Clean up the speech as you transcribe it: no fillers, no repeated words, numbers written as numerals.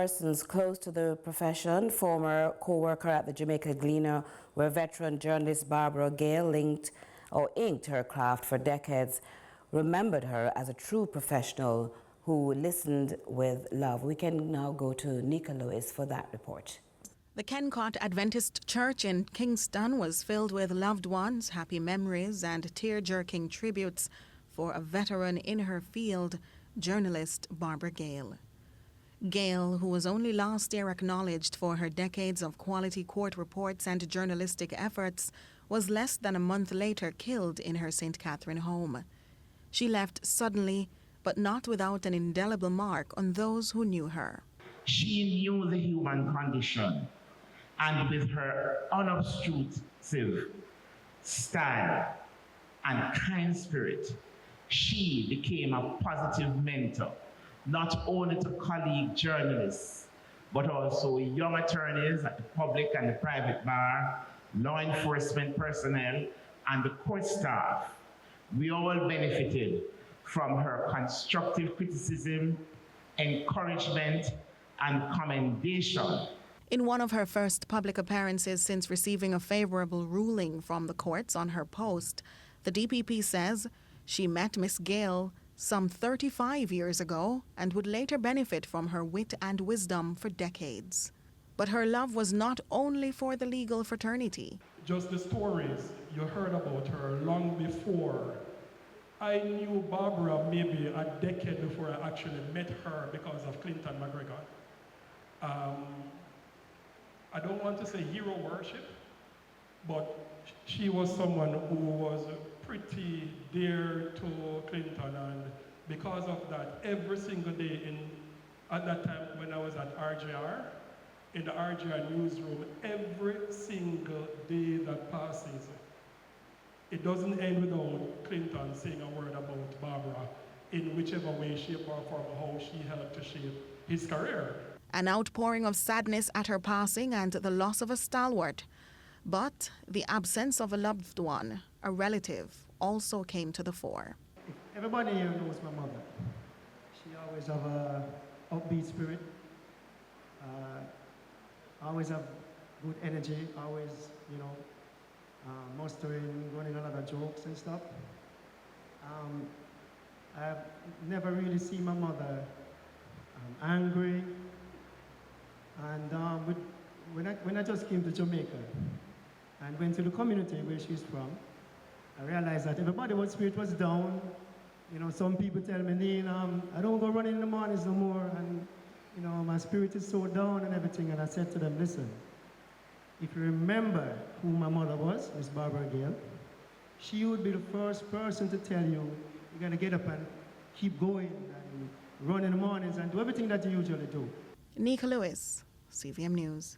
persons close to the profession, former co-worker at the Jamaica Gleaner, where veteran journalist Barbara Gayle inked her craft for decades, remembered her as a true professional who listened with love. We can now go to Nika Lewis for that report. The Kencott Adventist Church in Kingston was filled with loved ones, happy memories, and tear-jerking tributes for a veteran in her field, journalist Barbara Gayle. Gayle, who was only last year acknowledged for her decades of quality court reports and journalistic efforts, was less than a month later killed in her St. Catherine home. She left suddenly, but not without an indelible mark on those who knew her. She knew the human condition, and with her unobtrusive style and kind spirit, she became a positive mentor, not only to colleague journalists, but also young attorneys at the public and the private bar, law enforcement personnel, and the court staff. We all benefited from her constructive criticism, encouragement, and commendation. In one of her first public appearances since receiving a favorable ruling from the courts on her post, the DPP says she met Miss Gayle some 35 years ago and would later benefit from her wit and wisdom for decades. But her love was not only for the legal fraternity. Just the stories you heard about her long before. I knew Barbara maybe a decade before I actually met her because of Clinton McGregor. I don't want to say hero worship, but she was someone who was pretty dear to Clinton, and because of that, every single day at that time when I was at RJR, in the RJR newsroom, every single day that passes, it doesn't end without Clinton saying a word about Barbara in whichever way, shape, or form, how she helped to shape his career. An outpouring of sadness at her passing and the loss of a stalwart. But the absence of a loved one, a relative, also came to the fore. Everybody here knows my mother. She always have an upbeat spirit, always have good energy, always, mustering, running a lot of jokes and stuff. I've never really seen my mother angry. And when I just came to Jamaica and went to the community where she's from, I realized that everybody's spirit was down. Some people tell me, Neil, I don't go running in the mornings no more, and my spirit is so down and everything. And I said to them, listen, if you remember who my mother was, Miss Barbara Gayle, she would be the first person to tell you, you gotta get up and keep going and run in the mornings and do everything that you usually do. Nika Lewis, CVM News.